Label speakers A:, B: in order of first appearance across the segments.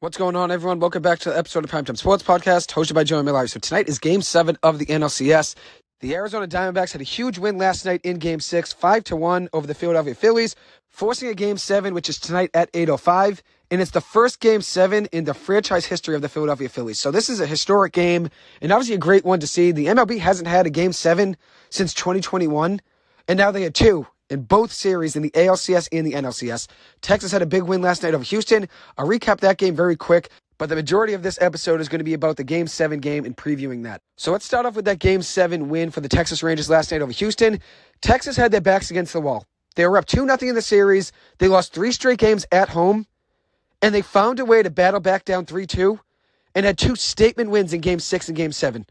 A: What's going on, everyone? Welcome back to the episode of Primetime Sports Podcast, hosted by Joey Miller. So tonight is Game 7 of the NLCS. The Arizona Diamondbacks had a huge win last night in Game 6, 5-1 over the Philadelphia Phillies, forcing a Game 7, which is tonight at 8:05. And it's the first Game 7 in the franchise history of the Philadelphia Phillies. So this is a historic game, and obviously a great one to see. The MLB hasn't had a Game 7 since 2021, and now they had two in both series in the ALCS and the NLCS. Texas had a big win last night over Houston. I'll recap that game very quick, but the majority of this episode is going to be about the Game 7 game and previewing that. So let's start off with that Game 7 win for the Texas Rangers last night over Houston. Texas had their backs against the wall. They were up 2-0 in the series. They lost 3 straight games at home, and they found a way to battle back down 3-2 and had 2 statement wins in Game 6 and Game 7.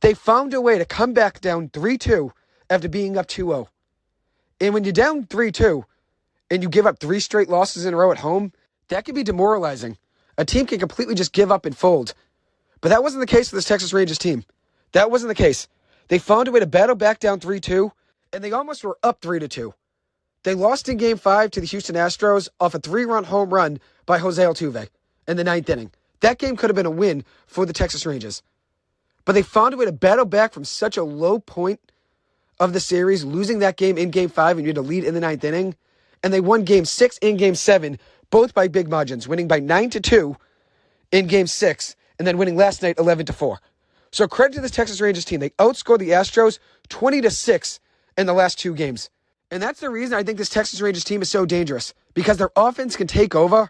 A: They found a way to come back down 3-2 after being up 2-0. And when you're down 3-2 and you give up 3 straight losses in a row at home, that can be demoralizing. A team can completely just give up and fold. But that wasn't the case for this Texas Rangers team. That wasn't the case. They found a way to battle back down 3-2, and they almost were up 3-2. They lost in Game 5 to the Houston Astros off a 3-run home run by Jose Altuve in the 9th inning. That game could have been a win for the Texas Rangers. But they found a way to battle back from such a low point of the series, losing that game in Game 5, and you had to lead in the 9th inning. And they won Game 6 and Game 7, both by big margins, winning by 9-2 in Game 6, and then winning last night 11-4. So credit to this Texas Rangers team. They outscored the Astros 20-6 in the last 2 games. And that's the reason I think this Texas Rangers team is so dangerous, because their offense can take over,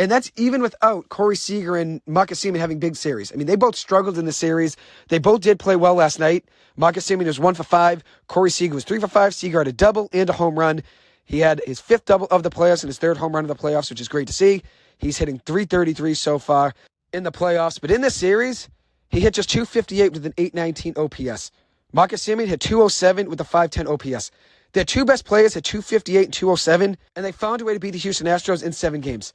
A: and that's even without Corey Seager and Marcus Semien having big series. I mean, they both struggled in the series. They both did play well last night. Marcus Semien was 1 for 5. Corey Seager was 3 for 5. Seager had a double and a home run. He had his 5th double of the playoffs and his 3rd home run of the playoffs, which is great to see. He's hitting .333 so far in the playoffs. But in this series, he hit just .258 with an .819 OPS. Marcus Semien hit .207 with a .510 OPS. Their 2 best players hit .258 and .207, and they found a way to beat the Houston Astros in 7 games.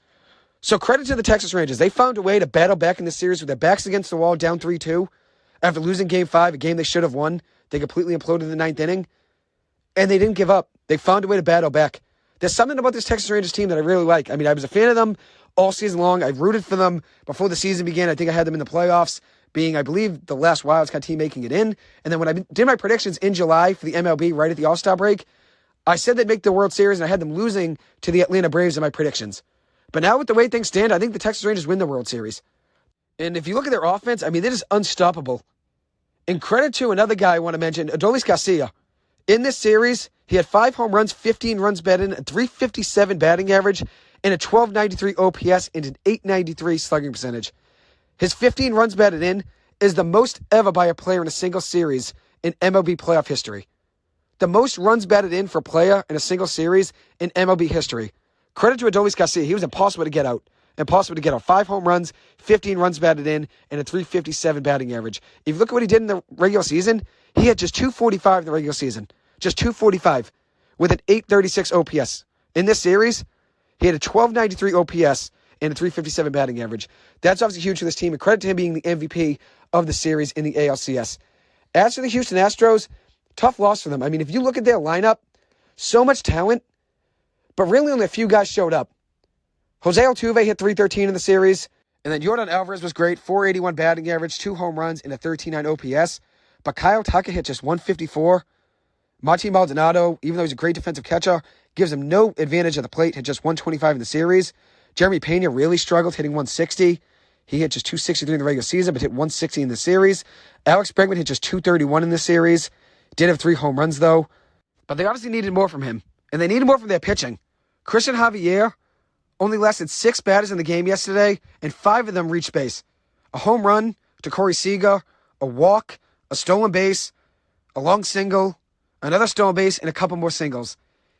A: So credit to the Texas Rangers. They found a way to battle back in this series with their backs against the wall, down 3-2. After losing Game 5, a game they should have won, they completely imploded in the 9th inning, and they didn't give up. They found a way to battle back. There's something about this Texas Rangers team that I really like. I mean, I was a fan of them all season long. I rooted for them before the season began. I think I had them in the playoffs, being, I believe, the last wildcard team making it in. And then when I did my predictions in July for the MLB right at the All-Star break, I said they'd make the World Series, and I had them losing to the Atlanta Braves in my predictions. But now with the way things stand, I think the Texas Rangers win the World Series. And if you look at their offense, I mean, they're just unstoppable. And credit to another guy I want to mention, Adolis Garcia. In this series, he had 5 home runs, 15 runs batted in, a .357 batting average, and a .1293 OPS and an .893 slugging percentage. His 15 runs batted in is the most ever by a player in a single series in MLB playoff history. The most runs batted in for a player in a single series in MLB history. Credit to Adolis Garcia. He was impossible to get out. 5 home runs, 15 runs batted in, and a .357 batting average. If you look at what he did in the regular season, he had just .245 in the regular season. Just .245 with an .836 OPS. In this series, he had a .1293 OPS and a .357 batting average. That's obviously huge for this team, and credit to him being the MVP of the series in the ALCS. As for the Houston Astros, tough loss for them. I mean, if you look at their lineup, so much talent, but really only a few guys showed up. Jose Altuve hit .313 in the series, and then Yordan Alvarez was great, .481 batting average, 2 home runs, and a .139 OPS. But Kyle Tucker hit just .154. Martin Maldonado, even though he's a great defensive catcher, gives him no advantage at the plate, hit just .125 in the series. Jeremy Pena really struggled, hitting .160. He hit just .263 in the regular season, but hit .160 in the series. Alex Bregman hit just .231 in the series. Did have 3 home runs, though. But they obviously needed more from him, and they needed more from their pitching. Christian Javier only lasted 6 batters in the game yesterday, and 5 of them reached base. A home run to Corey Seager, a walk, a stolen base, a long single, another stolen base, and a couple more singles.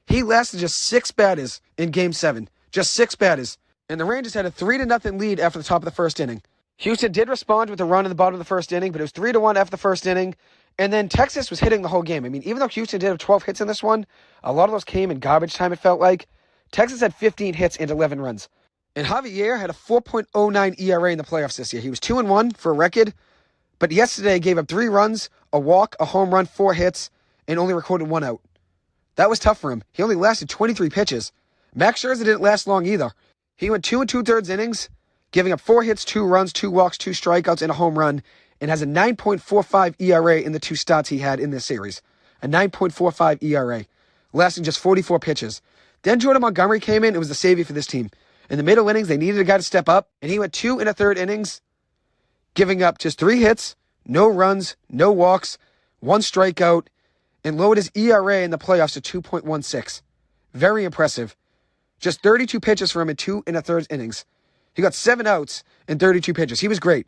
A: He lasted just 6 batters in Game 7. Just 6 batters. And the Rangers had a 3-0 lead after the top of the first inning. Houston did respond with a run in the bottom of the first inning, but it was 3-1 after the first inning. And then Texas was hitting the whole game. I mean, even though Houston did have 12 hits in this one, a lot of those came in garbage time, it felt like. Texas had 15 hits and 11 runs. And Javier had a 4.09 ERA in the playoffs this year. He was 2-1 for a record, but yesterday gave up 3 runs, a walk, a home run, 4 hits, and only recorded 1 out. That was tough for him. He only lasted 23 pitches. Max Scherzer didn't last long either. He went 2 2/3 innings, giving up 4 hits, 2 runs, 2 walks, 2 strikeouts, and a home run, and has a 9.45 ERA in the 2 starts he had in this series. A 9.45 ERA, lasting just 44 pitches. Then Jordan Montgomery came in and was the savior for this team. In the middle innings, they needed a guy to step up, and he went 2 1/3 innings, giving up just 3 hits, no runs, no walks, 1 strikeout, and lowered his ERA in the playoffs to 2.16. Very impressive. Just 32 pitches for him in 2 1/3 innings. He got 7 outs in 32 pitches. He was great.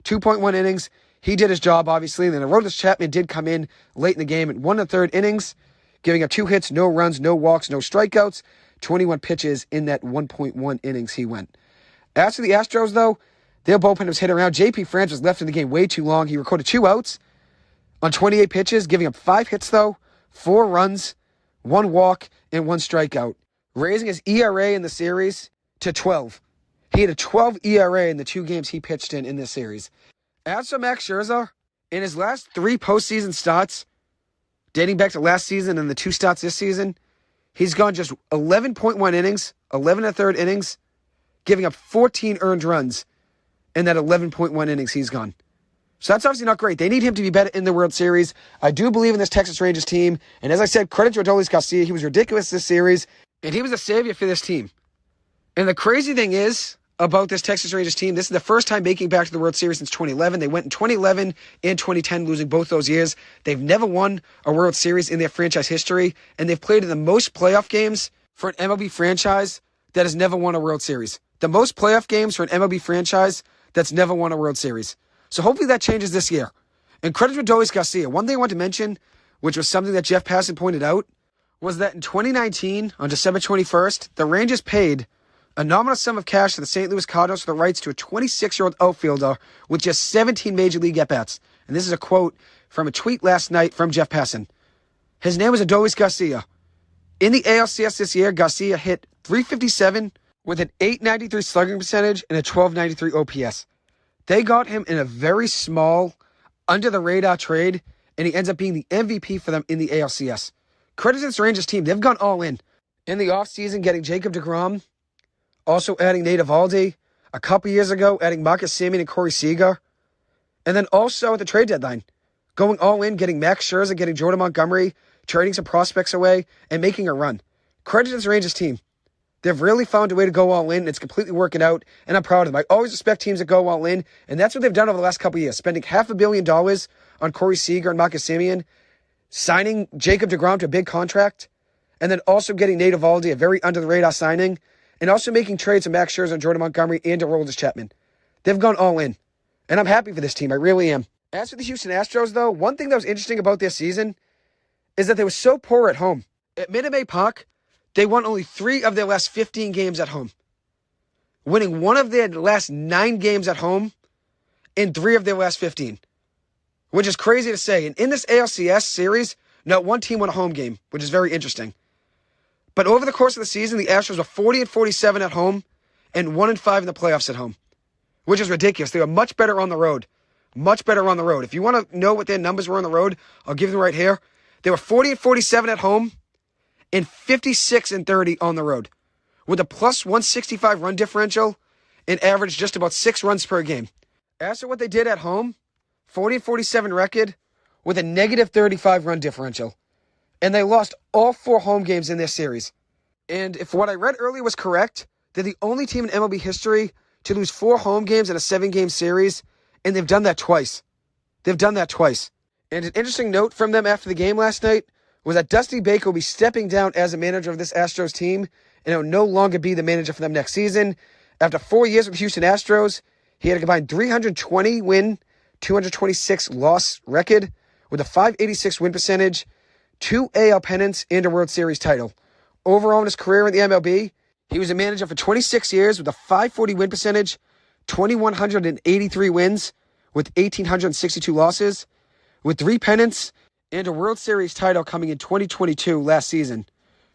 A: 2.1 innings. He did his job, obviously. And then Aroldis Chapman did come in late in the game in 1 1/3 innings, giving up 2 hits, no runs, no walks, no strikeouts, 21 pitches in that 1.1 innings he went. As for the Astros, though, their bullpen was hit around. J.P. France was left in the game way too long. He recorded 2 outs on 28 pitches, giving up 5 hits, though, 4 runs, 1 walk, and 1 strikeout, raising his ERA in the series to 12. He had a 12 ERA in the 2 games he pitched in this series. As for Max Scherzer, in his last 3 postseason starts, dating back to last season and the 2 starts this season, he's gone just 11.1 innings, 11 1/3 innings, giving up 14 earned runs in that 11.1 innings he's gone. So that's obviously not great. They need him to be better in the World Series. I do believe in this Texas Rangers team. And as I said, credit to Adolis Garcia. He was ridiculous this series, and he was a savior for this team. And the crazy thing is about this Texas Rangers team, this is the first time making it back to the World Series since 2011. They went in 2011 and 2010, losing both those years. They've never won a World Series in their franchise history, and they've played in the most playoff games for an MLB franchise that has never won a World Series. The most playoff games for an MLB franchise that's never won a World Series. So hopefully that changes this year. And credit to Adolis Garcia. One thing I want to mention, which was something that Jeff Passan pointed out, was that in 2019, on December 21st, the Rangers paid a nominal sum of cash to the St. Louis Cardinals for the rights to a 26-year-old outfielder with just 17 Major League at-bats. And this is a quote from a tweet last night from Jeff Passan. His name was Adolis Garcia. In the ALCS this year, Garcia hit .357 with an .893 slugging percentage and a .1293 OPS. They got him in a very small, under-the-radar trade, and he ends up being the MVP for them in the ALCS. Credit to this Rangers team. They've gone all in. In the offseason, getting Jacob deGrom, also adding Nate Eovaldi, a couple years ago, adding Marcus Semien and Corey Seager, and then also at the trade deadline, going all in, getting Max Scherzer, getting Jordan Montgomery, trading some prospects away, and making a run. Credit to this Rangers team. They've really found a way to go all in. It's completely working out, and I'm proud of them. I always respect teams that go all in, and that's what they've done over the last couple of years, spending $500 million on Corey Seager and Marcus Semien, signing Jacob deGrom to a big contract, and then also getting Nate Eovaldi, a very under-the-radar signing, and also making trades for Max Scherzer and Jordan Montgomery and Aroldis Chapman. They've gone all in, and I'm happy for this team. I really am. As for the Houston Astros, though, one thing that was interesting about this season is that they were so poor at home. At Minute Maid Park, they won only 3 of their last 15 games at home, winning 1 of their last 9 games at home in 3 of their last 15, which is crazy to say. And in this ALCS series, not one team won a home game, which is very interesting. But over the course of the season, the Astros were 40-47 at home and 1-5 in the playoffs at home, which is ridiculous. They were much better on the road. Much better on the road. If you want to know what their numbers were on the road, I'll give them right here. They were 40-47 at home and 56-30 on the road, with a plus 165 run differential and averaged just about 6 runs per game. As for what they did at home, 40-47 record with a negative 35 run differential. And they lost all 4 home games in this series. And if what I read earlier was correct, they're the only team in MLB history to lose 4 home games in a 7-game series, and they've done that twice. They've done that twice. And an interesting note from them after the game last night was that Dusty Baker will be stepping down as a manager of this Astros team, and will no longer be the manager for them next season. After 4 years with the Houston Astros, he had a combined 320 win, 226 loss record, with a .586 win percentage, 2 AL pennants, and a World Series title. Overall in his career in the MLB, he was a manager for 26 years with a .540 win percentage, 2,183 wins, with 1,862 losses, with 3 pennants, and a World Series title coming in 2022 last season.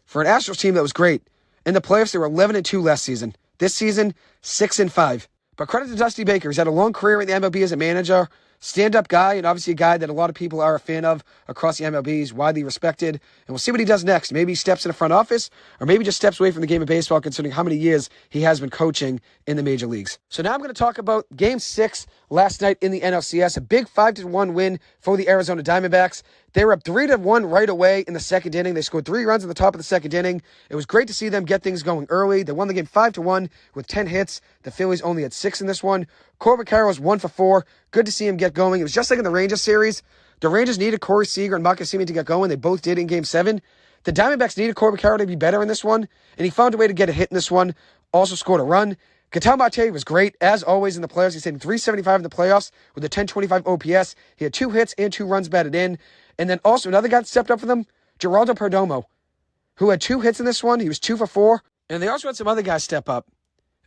A: For an Astros team, that was great. In the playoffs, they were 11-2 last season. This season, 6-5. But credit to Dusty Baker. He's had a long career in the MLB as a manager, stand-up guy, and obviously a guy that a lot of people are a fan of across the MLB. He's widely respected, and we'll see what he does next. Maybe he steps in the front office, or maybe just steps away from the game of baseball, considering how many years he has been coaching in the major leagues. So now I'm going to talk about Game 6 last night in the NLCS, a big 5-1 win for the Arizona Diamondbacks. They were up 3-1 right away in the second inning. They scored 3 runs in the top of the second inning. It was great to see them get things going early. They won the game 5-1 with 10 hits. The Phillies only had 6 in this one. Corbin Carroll was 1 for 4. Good to see him get going. It was just like in the Rangers series. The Rangers needed Corey Seager and Marcus Semien to get going. They both did in Game 7. The Diamondbacks needed Corbin Carroll to be better in this one, and he found a way to get a hit in this one. Also scored a run. Ketel Marte was great, as always, in the playoffs. He's hitting .375 in the playoffs with a .1025 OPS. He had 2 hits and 2 runs batted in. And then also another guy that stepped up for them, Geraldo Perdomo, who had 2 hits in this one. He was 2 for 4. And they also had some other guys step up,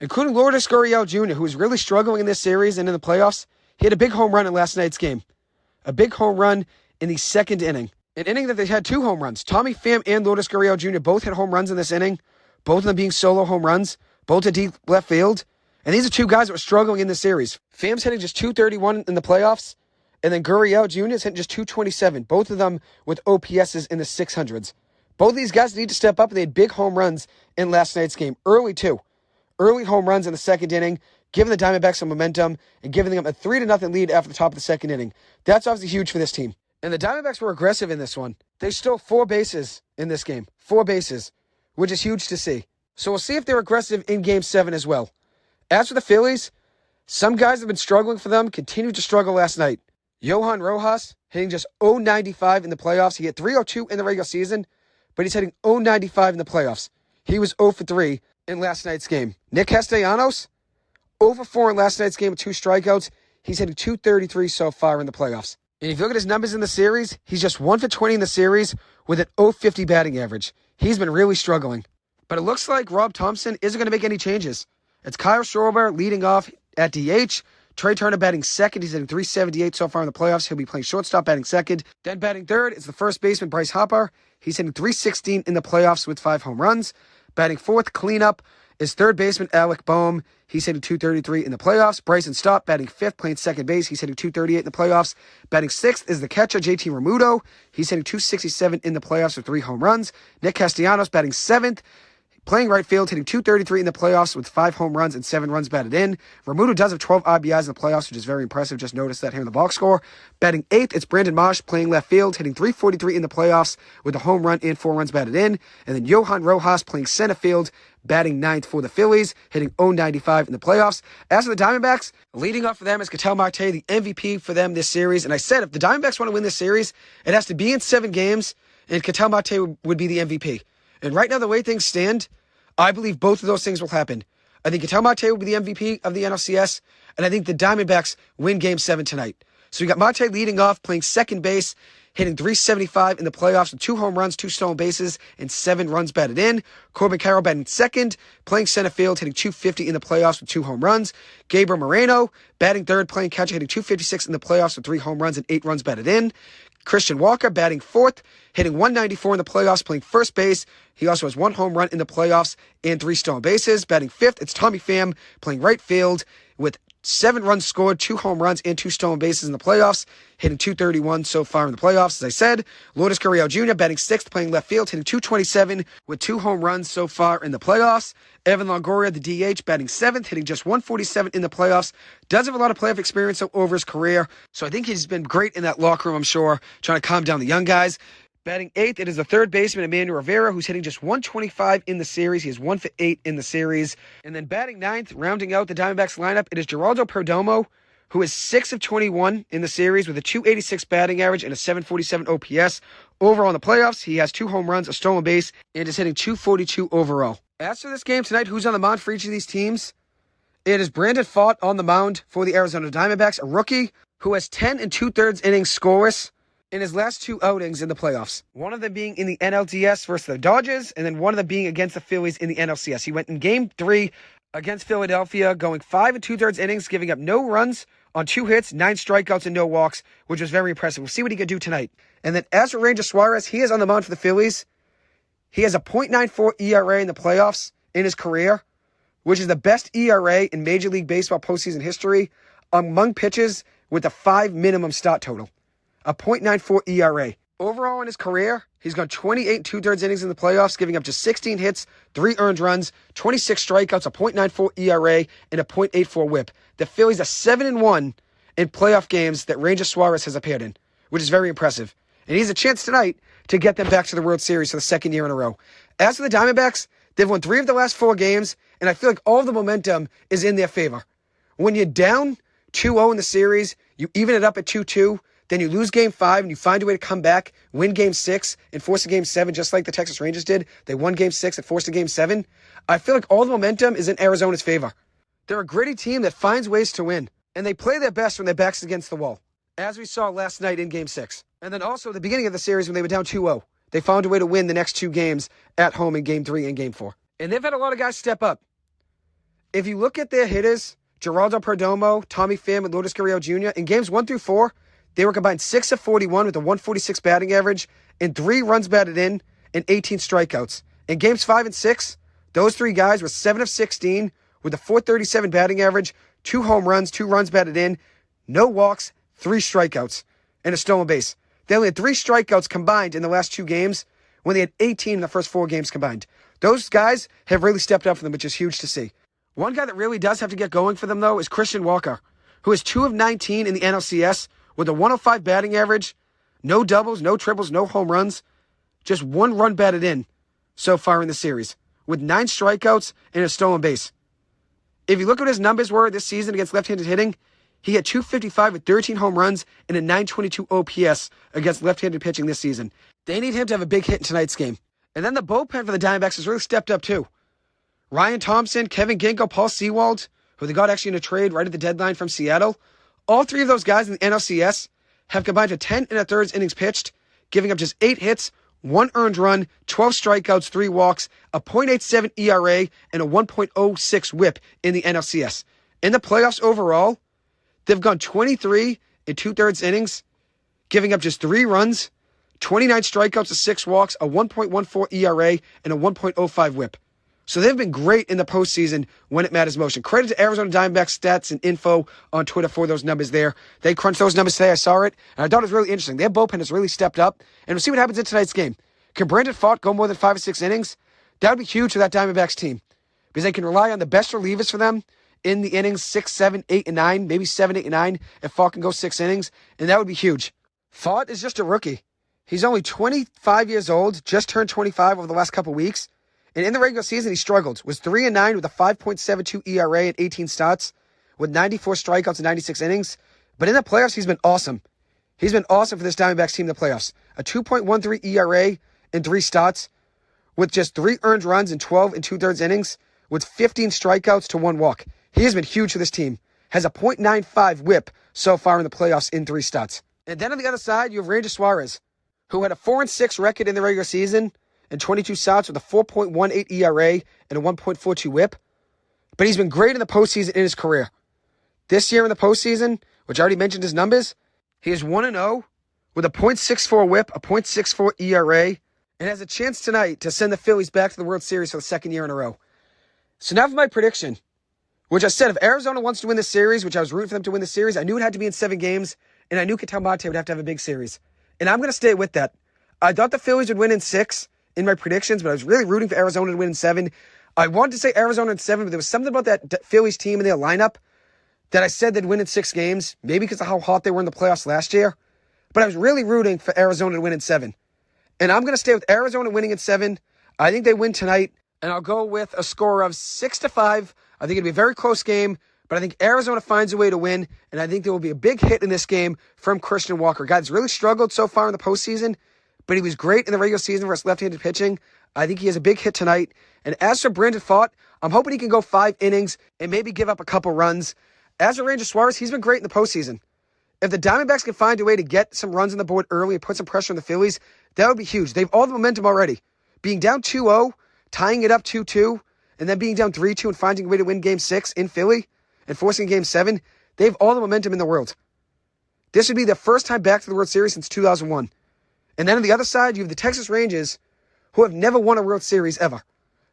A: including Lourdes Gurriel Jr., who was really struggling in this series and in the playoffs. He had a big home run in last night's game. A big home run in the second inning. An inning that they had 2 home runs. Tommy Pham and Lourdes Gurriel Jr. both had home runs in this inning. Both of them being solo home runs. Both to deep left field. And these are 2 guys that were struggling in this series. Pham's hitting just .231 in the playoffs. And then Gurriel Jr. is hitting just .227. Both of them with OPSs in the 600s. Both of these guys need to step up. They had big home runs in last night's game. Early, too. Early home runs in the second inning, giving the Diamondbacks some momentum and giving them a 3-0 lead after the top of the second inning. That's obviously huge for this team. And the Diamondbacks were aggressive in this one. They stole 4 bases in this game. 4 bases, which is huge to see. So we'll see if they're aggressive in Game 7 as well. As for the Phillies, some guys have been struggling for them, continued to struggle last night. Johan Rojas hitting just .095 in the playoffs. He hit .302 in the regular season, but he's hitting .095 in the playoffs. He was 0 for 3 in last night's game. Nick Castellanos, 0 for 4 in last night's game with 2 strikeouts. He's hitting .233 so far in the playoffs. And if you look at his numbers in the series, he's just 1 for 20 in the series with an .050 batting average. He's been really struggling. But it looks like Rob Thompson isn't going to make any changes. It's Kyle Schwarber leading off at DH. Trey Turner batting second. He's hitting .378 so far in the playoffs. He'll be playing shortstop, batting second. Then batting third is the first baseman, Bryce Harper. He's hitting .316 in the playoffs with 5 home runs. Batting fourth, cleanup, is third baseman, Alec Boehm. He's hitting .233 in the playoffs. Bryson Stott batting fifth, playing second base. He's hitting .238 in the playoffs. Batting sixth is the catcher, JT Realmuto. He's hitting .267 in the playoffs with 3 home runs. Nick Castellanos batting seventh, playing right field, hitting .233 in the playoffs with 5 home runs and 7 runs batted in. Realmuto does have 12 RBIs in the playoffs, which is very impressive. Just noticed that here in the box score. Batting 8th, it's Brandon Marsh playing left field, hitting .343 in the playoffs with a home run and 4 runs batted in. And then Johan Rojas playing center field, batting 9th for the Phillies, hitting .095 in the playoffs. As for the Diamondbacks, leading off for them is Ketel Marte, the MVP for them this series. And I said, if the Diamondbacks want to win this series, it has to be in 7 games, and Ketel Marte would be the MVP. And right now, the way things stand, I believe both of those things will happen. I think Ketel Marte will be the MVP of the NLCS, and I think the Diamondbacks win Game 7 tonight. So you got Marte leading off, playing second base, hitting .375 in the playoffs with 2 home runs, 2 stolen bases, and 7 runs batted in. Corbin Carroll batting second, playing center field, hitting .250 in the playoffs with 2 home runs. Gabriel Moreno batting third, playing catcher, hitting .256 in the playoffs with 3 home runs and 8 runs batted in. Christian Walker batting fourth, hitting .194 in the playoffs, playing first base. He also has 1 home run in the playoffs and 3 stolen bases. Batting fifth, it's Tommy Pham playing right field with 7 runs scored, 2 home runs, and 2 stolen bases in the playoffs, hitting .231 so far in the playoffs. As I said, Lourdes Gurriel Jr. batting sixth, playing left field, hitting .227 with 2 home runs so far in the playoffs. Evan Longoria, the DH, batting seventh, hitting just .147 in the playoffs. Does have a lot of playoff experience over his career, so I think he's been great in that locker room, I'm sure, trying to calm down the young guys. Batting eighth, it is the third baseman, Emmanuel Rivera, who's hitting just .125 in the series. He is 1 for 8 in the series. And then batting ninth, rounding out the Diamondbacks lineup, it is Geraldo Perdomo, who is 6 of 21 in the series with a .286 batting average and a .747 OPS. Overall in the playoffs, he has 2 home runs, a stolen base, and is hitting .242 overall. As for this game tonight, who's on the mound for each of these teams? It is Brandon Pfaadt on the mound for the Arizona Diamondbacks, a rookie who has 10 2/3 innings scoreless in his last 2 outings in the playoffs. One of them being in the NLCS versus the Dodgers, and then one of them being against the Phillies in the NLCS. He went in Game 3 against Philadelphia, going 5 2/3 innings, giving up no runs on 2 hits, 9 strikeouts, and no walks, which was very impressive. We'll see what he can do tonight. And then as for Ranger Suarez, he is on the mound for the Phillies. He has a .94 ERA in the playoffs in his career, which is the best ERA in Major League Baseball postseason history. Among pitches with a 5 minimum start total, a .94 ERA. Overall in his career, he's gone 28 2/3 innings in the playoffs, giving up just 16 hits, 3 earned runs, 26 strikeouts, a .94 ERA, and a .84 whip. The Phillies are 7-1 in playoff games that Ranger Suarez has appeared in, which is very impressive. And he has a chance tonight to get them back to the World Series for the second year in a row. As for the Diamondbacks, they've won 3 of the last 4 games, and I feel like all of the momentum is in their favor. When you're down 2-0 in the series, you even it up at 2-2, then you lose Game 5 and you find a way to come back, win Game 6, and force a Game 7 just like the Texas Rangers did. They won Game 6 and forced a Game 7. I feel like all the momentum is in Arizona's favor. They're a gritty team that finds ways to win, and they play their best when their back's against the wall, as we saw last night in Game 6. And then also at the beginning of the series when they were down 2-0, they found a way to win the next 2 games at home in Game 3 and Game 4. And they've had a lot of guys step up. If you look at their hitters, Geraldo Perdomo, Tommy Pham, and Lourdes Gurriel Jr., in Games 1 through 4, they were combined 6 of 41 with a 146 batting average and 3 runs batted in and 18 strikeouts. In Games 5 and 6, those 3 guys were 7 of 16 with a 437 batting average, 2 home runs, 2 runs batted in, no walks, 3 strikeouts, and a stolen base. They only had 3 strikeouts combined in the last 2 games when they had 18 in the first 4 games combined. Those guys have really stepped up for them, which is huge to see. One guy that really does have to get going for them, though, is Christian Walker, who is 2 of 19 in the NLCS with a 105 batting average, no doubles, no triples, no home runs, just 1 run batted in so far in the series, with 9 strikeouts and a stolen base. If you look at what his numbers were this season against left-handed hitting, he had 255 with 13 home runs and a 922 OPS against left-handed pitching this season. They need him to have a big hit in tonight's game. And then the bullpen for the Diamondbacks has really stepped up too. Ryan Thompson, Kevin Ginko, Paul Sewald, who they got actually in a trade right at the deadline from Seattle. All 3 of those guys in the NLCS have combined for 10 1/3 innings pitched, giving up just 8 hits, 1 earned run, 12 strikeouts, 3 walks, a .87 ERA, and a 1.06 whip in the NLCS. In the playoffs overall, they've gone 23 2/3 innings, giving up just 3 runs, 29 strikeouts to 6 walks, a 1.14 ERA, and a 1.05 whip. So they've been great in the postseason when it matters most. And credit to Arizona Diamondbacks stats and info on Twitter for those numbers there. They crunched those numbers today. I saw it, and I thought it was really interesting. Their bullpen has really stepped up, and we'll see what happens in tonight's game. Can Brandon Pfaadt go more than 5 or 6 innings? That would be huge for that Diamondbacks team because they can rely on the best relievers for them in the innings 6, 7, 8, and 9, maybe 7, 8, and 9 if Pfaadt can go 6 innings, and that would be huge. Pfaadt is just a rookie. He's only 25 years old, just turned 25 over the last couple weeks. And in the regular season, he struggled. Was 3-9 with a 5.72 ERA and 18 starts, with 94 strikeouts and 96 innings. But in the playoffs, he's been awesome. He's been awesome for this Diamondbacks team in the playoffs. A 2.13 ERA in 3 starts, with just 3 earned runs in 12 2/3 innings, with 15 strikeouts to 1 walk. He has been huge for this team. Has a .95 whip so far in the playoffs in 3 starts. And then on the other side, you have Ranger Suarez, who had a 4-6 record in the regular season and 22 starts with a 4.18 ERA and a 1.42 whip. But he's been great in the postseason in his career. This year in the postseason, which I already mentioned his numbers, he is 1-0 with a .64 whip, a .64 ERA, and has a chance tonight to send the Phillies back to the World Series for the second year in a row. So now for my prediction, which I said if Arizona wants to win this series, which I was rooting for them to win the series, I knew it had to be in 7 games, and I knew Ketel Marte would have to have a big series. And I'm going to stay with that. I thought the Phillies would win in 6 in my predictions, but I was really rooting for Arizona to win in 7. I wanted to say Arizona in 7, but there was something about that Phillies team and their lineup that I said they'd win in 6 games, maybe because of how hot they were in the playoffs last year. But I was really rooting for Arizona to win in 7. And I'm going to stay with Arizona winning in 7. I think they win tonight, and I'll go with a score of 6-5. I think it'll be a very close game, but I think Arizona finds a way to win, and I think there will be a big hit in this game from Christian Walker. Guy's really struggled so far in the postseason, but he was great in the regular season versus left-handed pitching. I think he has a big hit tonight. And as for Brandon Pfaadt, I'm hoping he can go 5 innings and maybe give up a couple runs. As for Ranger Suarez, he's been great in the postseason. If the Diamondbacks can find a way to get some runs on the board early and put some pressure on the Phillies, that would be huge. They have all the momentum already. Being down 2-0, tying it up 2-2, and then being down 3-2 and finding a way to win Game 6 in Philly and forcing Game 7, they have all the momentum in the world. This would be their first time back to the World Series since 2001. And then on the other side, you have the Texas Rangers, who have never won a World Series ever.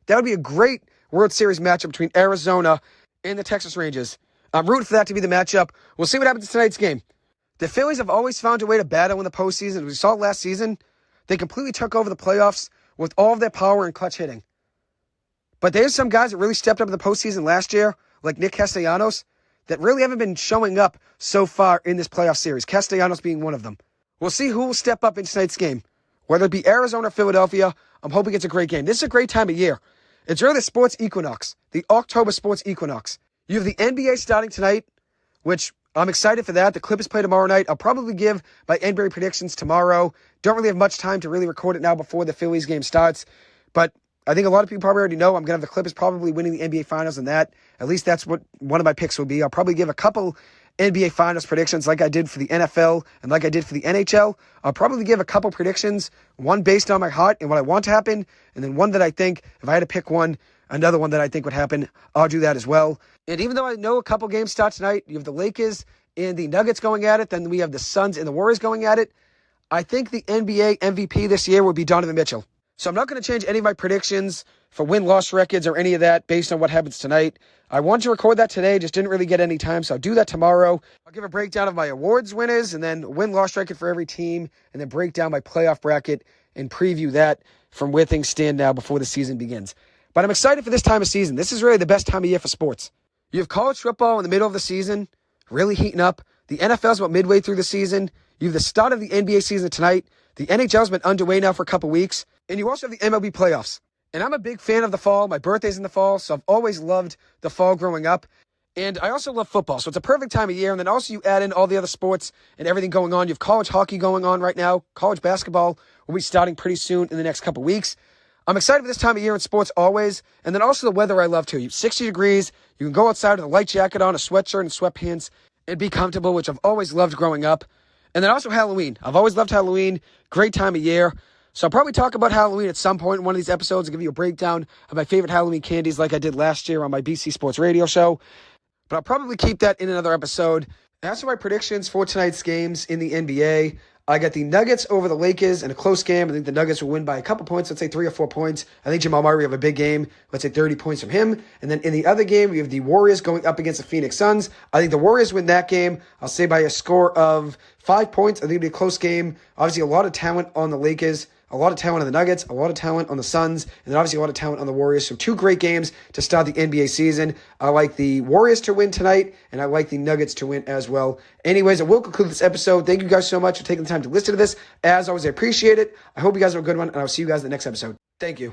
A: That would be a great World Series matchup between Arizona and the Texas Rangers. I'm rooting for that to be the matchup. We'll see what happens in tonight's game. The Phillies have always found a way to battle in the postseason. As we saw last season, they completely took over the playoffs with all of their power and clutch hitting. But there's some guys that really stepped up in the postseason last year, like Nick Castellanos, that really haven't been showing up so far in this playoff series, Castellanos being one of them. We'll see who will step up in tonight's game. Whether it be Arizona or Philadelphia, I'm hoping it's a great game. This is a great time of year. It's really the sports equinox, the October sports equinox. You have the NBA starting tonight, which I'm excited for that. The Clippers play tomorrow night. I'll probably give my NBA predictions tomorrow. Don't really have much time to really record it now before the Phillies game starts. But I think a lot of people probably already know I'm going to have the Clippers probably winning the NBA Finals and that. At least that's what one of my picks will be. I'll probably give a couple NBA Finals predictions like I did for the NFL and like I did for the NHL. I'll probably give a couple predictions, one based on my heart and what I want to happen, and then one that I think, if I had to pick one, another one that I think would happen, I'll do that as well. And even though I know a couple games start tonight, you have the Lakers and the Nuggets going at it, then we have the Suns and the Warriors going at it, I think the NBA MVP this year will be Donovan Mitchell. So I'm not going to change any of my predictions for win-loss records or any of that based on what happens tonight. I wanted to record that today, just didn't really get any time, so I'll do that tomorrow. I'll give a breakdown of my awards winners and then win-loss record for every team and then break down my playoff bracket and preview that from where things stand now before the season begins. But I'm excited for this time of season. This is really the best time of year for sports. You have college football in the middle of the season, really heating up. The NFL's about midway through the season. You have the start of the NBA season tonight. The NHL's been underway now for a couple weeks. And you also have the MLB playoffs. And I'm a big fan of the fall. My birthday's in the fall, so I've always loved the fall growing up. And I also love football, so it's a perfect time of year. And then also you add in all the other sports and everything going on. You have college hockey going on right now. College basketball will be starting pretty soon in the next couple weeks. I'm excited for this time of year in sports always. And then also the weather I love too. You have 60 degrees. You can go outside with a light jacket on, a sweatshirt and sweatpants, and be comfortable, which I've always loved growing up. And then also Halloween. I've always loved Halloween. Great time of year. So I'll probably talk about Halloween at some point in one of these episodes and give you a breakdown of my favorite Halloween candies like I did last year on my BC Sports Radio show. But I'll probably keep that in another episode. As for my predictions for tonight's games in the NBA, I got the Nuggets over the Lakers in a close game. I think the Nuggets will win by a couple points, let's say 3 or 4 points. I think Jamal Murray will have a big game, let's say 30 points from him. And then in the other game, we have the Warriors going up against the Phoenix Suns. I think the Warriors win that game, I'll say by a score of 5 points. I think it'll be a close game. Obviously, a lot of talent on the Lakers, a lot of talent on the Nuggets, a lot of talent on the Suns, and then obviously a lot of talent on the Warriors. So 2 great games to start the NBA season. I like the Warriors to win tonight, and I like the Nuggets to win as well. Anyways, I will conclude this episode. Thank you guys so much for taking the time to listen to this. As always, I appreciate it. I hope you guys have a good one, and I'll see you guys in the next episode. Thank you.